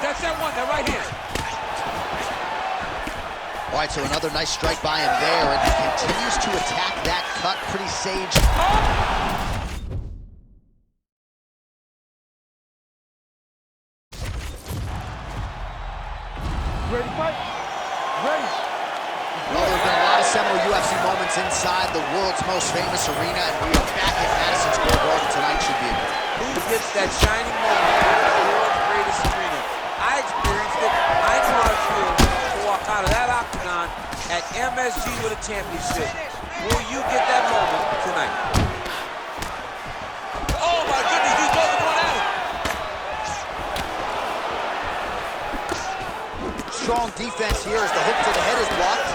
That's that one, that right hand. All right, so another nice strike by him there, and he continues to attack that cut pretty sage. Ready to fight? Ready. Well, there have been a lot of seminal UFC moments inside the world's most famous arena, and we are back at Madison Square Garden tonight. Should be a Who gets that shining moment in the world's greatest arena? I experienced it. I know how it feels to walk out of that octagon at MSG with a championship. Will you get that moment tonight? Oh my goodness, these both are going at it. strong defense here as the hook to the head is blocked.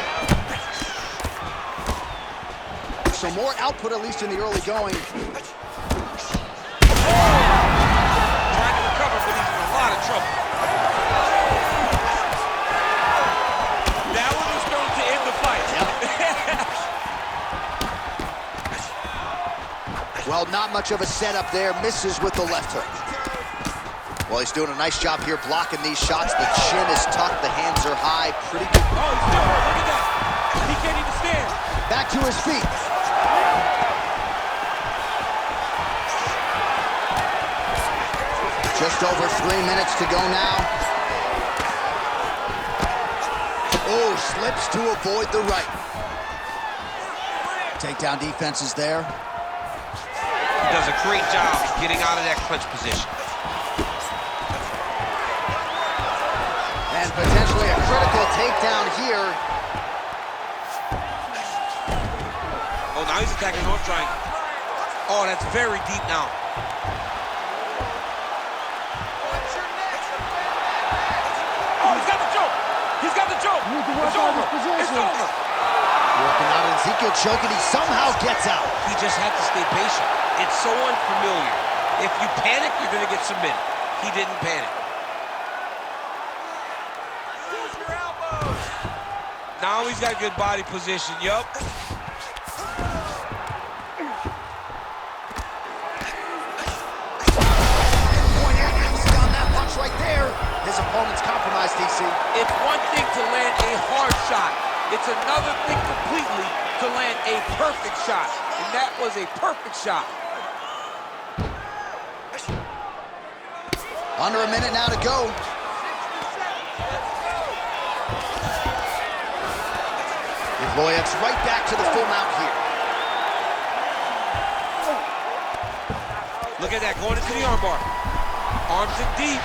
So more output, at least in the early going. Trying to recover, but he's in a lot of trouble. That one was thrown to end the fight. Yep. Well, not much of a setup there. Misses with the left hook. Well, he's doing a nice job here blocking these shots. The chin is tucked, the hands are high. Pretty good. Oh, he's still hurt. Look at that. He can't even stand. Back to his feet. Just over 3 minutes to go now. Oh, slips to avoid the right. Takedown defense is there. He does a great job getting out of that clinch position. And potentially a critical takedown here. Oh, now he's attacking North Triangle. Oh, that's very deep now. Oh, he's got the choke. He's got the choke. It's over. It's over. Working out Ezekiel choke, and he somehow gets out. He just had to stay patient. It's so unfamiliar. If you panic, you're going to get submitted. He didn't panic. Now he's got good body position, yup. On that punch right there. His opponent's compromised, DC. It's one thing to land a hard shot. It's another thing completely to land a perfect shot. And that was a perfect shot. Under a minute now to go. Evloev's right back to the full mount here. Look at that, going into the armbar. Arms in deep.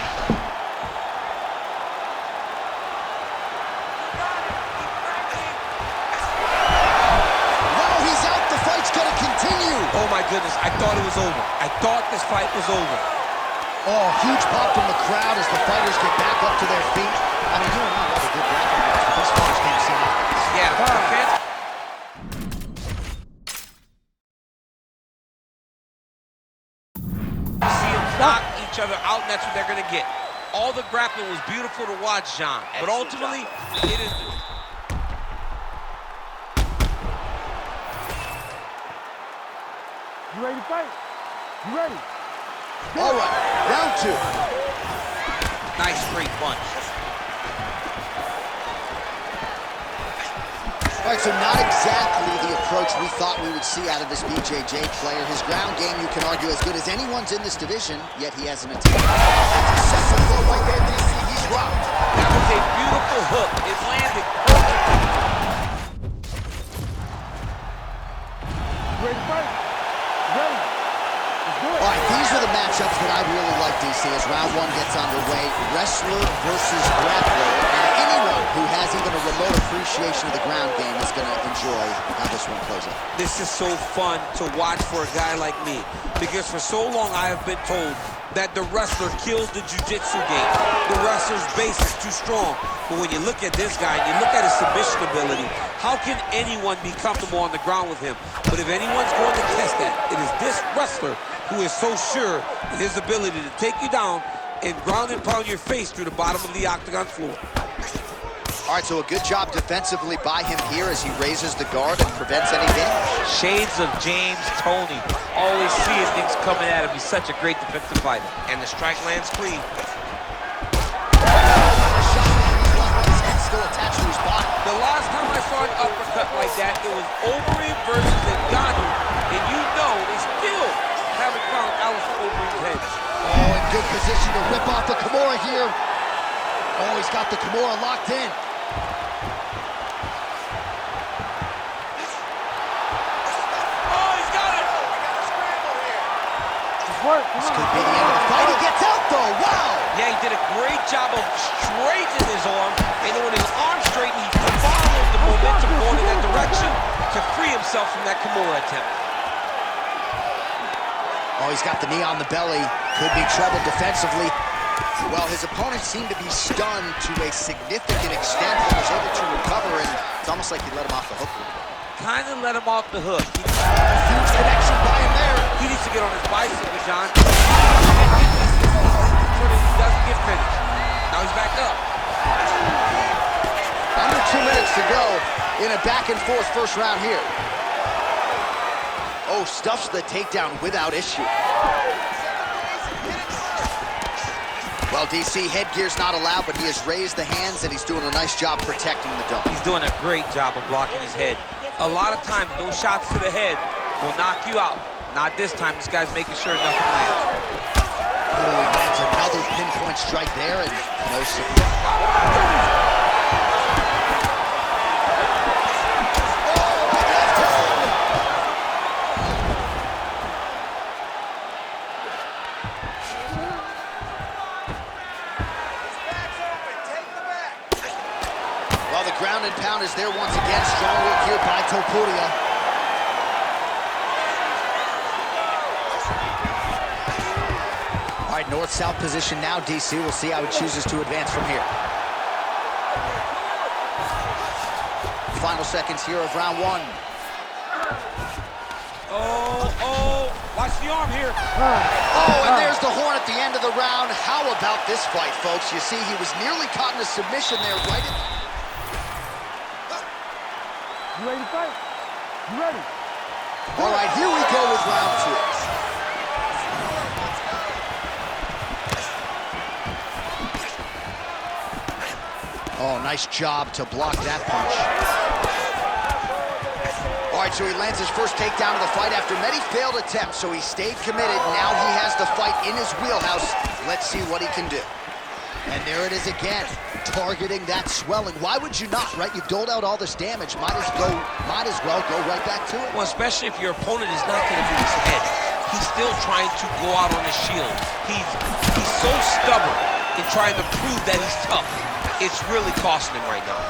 No, he's out. The fight's gonna continue. Oh my goodness, I thought it was over. I thought this fight was over. Oh, huge pop from the crowd as the fighters get back up to their feet. I mean, you and I love a good grappling match, but these fighters can't see nothing. Yeah, the fans. See them knock each other out, and that's what they're going to get. All the grappling was beautiful to watch, John, but ultimately, it is... You ready to fight? You ready? All right, round two. Nice straight punch. All right, so not exactly the approach we thought we would see out of this BJJ player. His ground game, you can argue, as good as anyone's in this division, yet he hasn't attacked. That's a blow right there, DC. He's rocked. That was a beautiful hook. It landed perfectly. You ready to fight? You ready? Let's do it. All right, these are the matchups that I really like, DC, as round one gets underway. Wrestler versus grappler. And anyone who has even a remote appreciation of the ground game is going to enjoy how this one plays out. This is so fun to watch for a guy like me, because for so long I have been told that the wrestler kills the jiu-jitsu game. The wrestler's base is too strong. But when you look at this guy and you look at his submission ability, how can anyone be comfortable on the ground with him? But if anyone's going to test that, it is this wrestler who is so sure in his ability to take you down and ground and pound your face through the bottom of the octagon floor. All right, so a good job defensively by him here as he raises the guard and prevents any damage. Shades of James Toney. Always seeing things coming at him. He's such a great defensive fighter. And the strike lands clean. that it was Overeem versus Ngannou, and you know they still haven't found Alistair Overeem's head. Oh, in good position to rip off the Kimura here. Oh, he's got the Kimura locked in. This could be the end of the fight. He gets out, though. Wow! Yeah, he did a great job of straightening his arm, and then when his arm straightened, he followed the momentum going in that direction to free himself from that Kimura attempt. Oh, he's got the knee on the belly. Could be trouble defensively. Well, his opponent seemed to be stunned to a significant extent and was able to recover, and it's almost like he let him off the hook. Kind of let him off the hook. Huge connection by him there. He needs to get on his bicycle, John. So that he doesn't get finished. Now he's back up. Under 2 minutes to go in a back-and-forth first round here. Oh, stuffs the takedown without issue. Well, DC, headgear's not allowed, but he has raised the hands, and he's doing a nice job protecting the dome. He's doing a great job of blocking his head. A lot of times, those shots to the head will knock you out. Not this time. This guy's making sure nothing lands. Oh, he lands another pinpoint strike there, and no surprise. Well, the ground and pound is there once again. Strong work here by Topuria. All right, north-south position now, DC. We'll see how he chooses to advance from here. Final seconds here of round one. Oh, watch the arm here. Oh, and there's the horn at the end of the round. How about this fight, folks? You see, he was nearly caught in a submission there, right? You ready to fight? You ready? All right, here we go with round two. Oh, nice job to block that punch. All right, so he lands his first takedown of the fight after many failed attempts, so he stayed committed. Now he has the fight in his wheelhouse. Let's see what he can do. And there it is again, targeting that swelling. Why would you not, right? You've doled out all this damage. Might as well go right back to it. Well, especially if your opponent is not going to do his head. He's still trying to go out on his shield. He's so stubborn in trying to prove that he's tough. It's really costing him right now.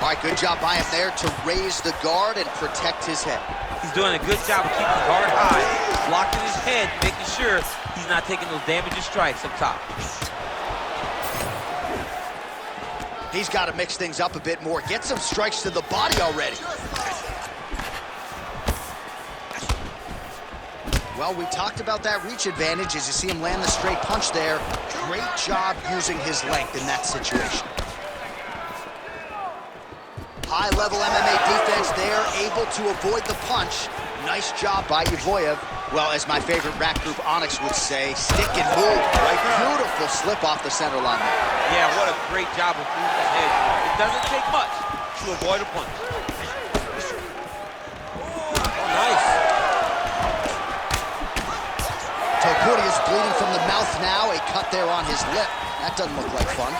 All right, good job by him there to raise the guard and protect his head. He's doing a good job of keeping the guard high, blocking his head, making sure he's not taking those damaging strikes up top. He's got to mix things up a bit more. Get some strikes to the body already. Well, we talked about that reach advantage as you see him land the straight punch there. Great job using his length in that situation. High-level MMA defense there, able to avoid the punch. Nice job by Uvoyev. Well, as my favorite rap group Onyx would say, stick and move. Right, beautiful slip off the center line. Yeah, what a great job of moving his head. It doesn't take much to avoid a punch. Oh, nice. Topuria is bleeding from the mouth now. A cut there on his lip. That doesn't look like fun.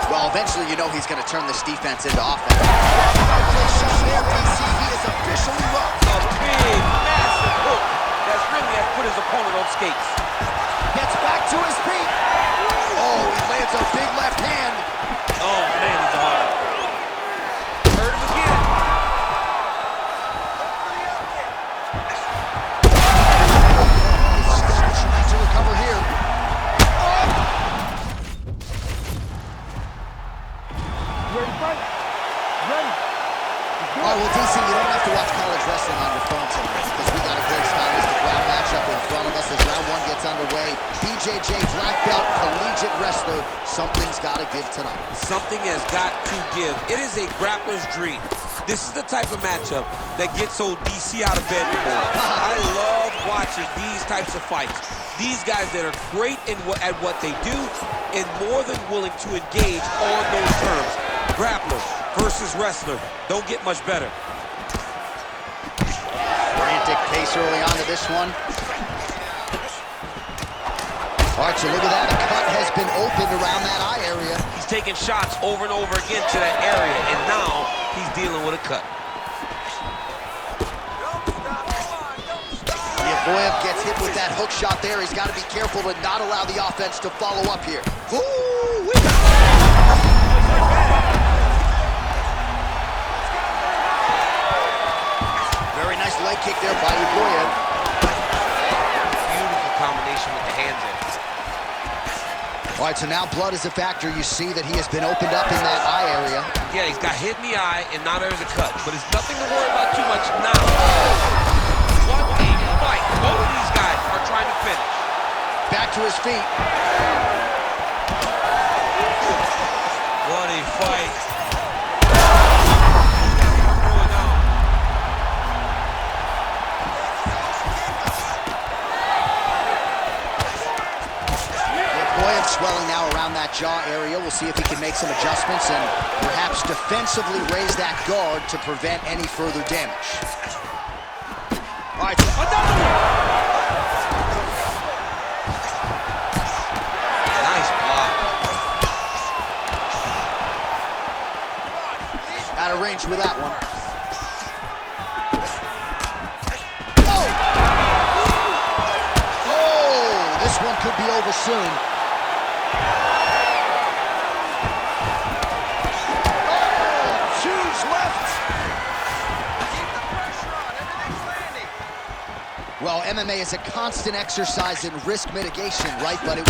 Well, eventually you know he's going to turn this defense into offense. There, DC, he is officially rocked. A big, massive hook that's really has put his opponent on skates. Gets back to his feet. Oh, he lands a big left hand. Oh, man, he's hard. Hurt him again. Trying to recover here. You ready to fight? Ready? Oh, well, DC, you don't have to watch college wrestling on your phone tonight because we got a great stylistic round matchup in front of us as round one gets underway. BJJ, black belt, collegiate wrestler. Something's got to give tonight. Something has got to give. It is a grappler's dream. This is the type of matchup that gets old DC out of bed in the morning. I love watching these types of fights. These guys that are great at what they do and more than willing to engage on those terms. Grappler versus wrestler. Don't get much better. Frantic pace early on to this one. All right, so look at that. A cut has been opened around that eye area. He's taking shots over and over again to that area, and now he's dealing with a cut. Boyev gets hit with that hook shot there. He's got to be careful to not allow the offense to follow up here. Ooh, very nice leg kick there by Boyev. Beautiful combination with the hands in. All right, so now blood is a factor. You see that he has been opened up in that eye area. Yeah, he's got hit in the eye, and now there's a cut. But it's nothing to worry about too much now. What a fight. Both of these guys are trying to finish. Back to his feet. What a fight. Boyev swelling now around that jaw area. We'll see if he can make some adjustments and perhaps defensively raise that guard to prevent any further damage. All right, another one! Nice block. Out of range with that one. Oh, this one could be over soon. Huge left. Well, MMA is a constant exercise in risk mitigation, right, buddy? You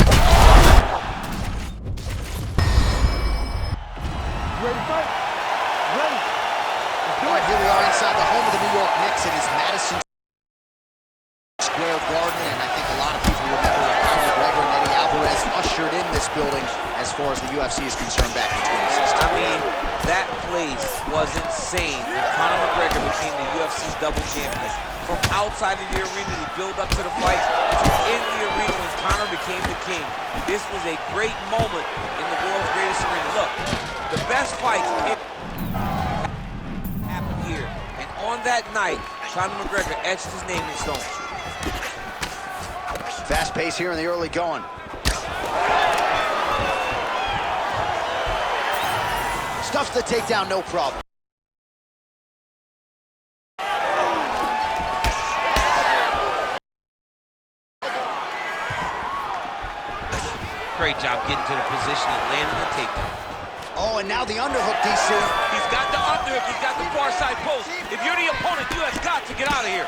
ready to fight? Ready. All right, here we are inside the home of the New York Knicks. It is Madison Square Garden, and I think a lot of people remember when Conor McGregor and Eddie Alvarez ushered in this building as far as the UFC is concerned back in 2016. I mean, that place was insane when Conor McGregor became the UFC's double champion. From outside of the arena to build up to the fight, to in the arena when Conor became the king. This was a great moment in the world's greatest arena. Look, the best fights happened here. And on that night, Conor McGregor etched his name in stone. Fast pace here in the early going. Stuffs the takedown, no problem. Great job getting to the position and landing the takedown. Oh, and now the underhook, DC. He's got the underhook, he's got the far side post. If you're the opponent, you have got to get out of here.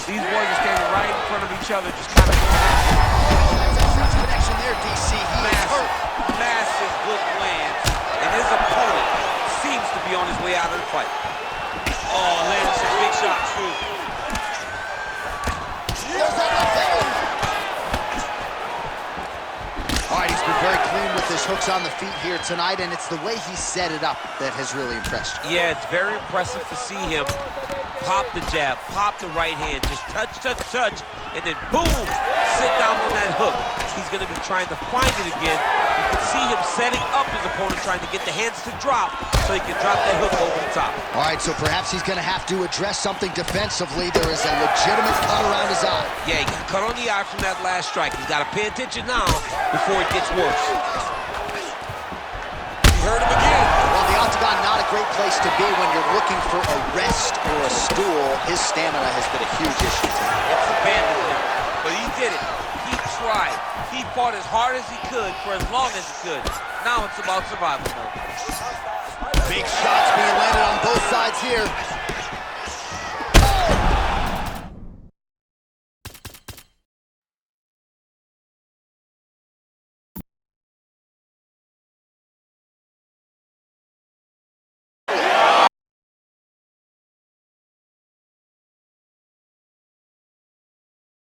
These boys are standing right in front of each other, just kind of... That's a huge connection there, DC. He is hurt. Massive hook lands, and his opponent seems to be on his way out of the fight. Oh, landing some big shots, too. There's that left hand. All right, he's been very clean with his hooks on the feet here tonight, and it's the way he set it up that has really impressed you. Yeah, it's very impressive to see him pop the jab, pop the right hand, just touch, touch, touch, and then boom, sit down on that hook. He's going to be trying to find it again. You can see him setting up his opponent, trying to get the hands to drop so he can drop that hook over the top. All right, so perhaps he's going to have to address something defensively. There is a legitimate cut around his eye. Yeah, he got cut on the eye from that last strike. He's got to pay attention now before it gets worse. He hurt him again. Well, the octagon, not a great place to be when you're looking for a rest or a stool. His stamina has been a huge issue tonight. It's abandoned him, but he did it. He tried. He fought as hard as he could for as long as he could. Now it's about survival mode. Big shots being landed on both sides here.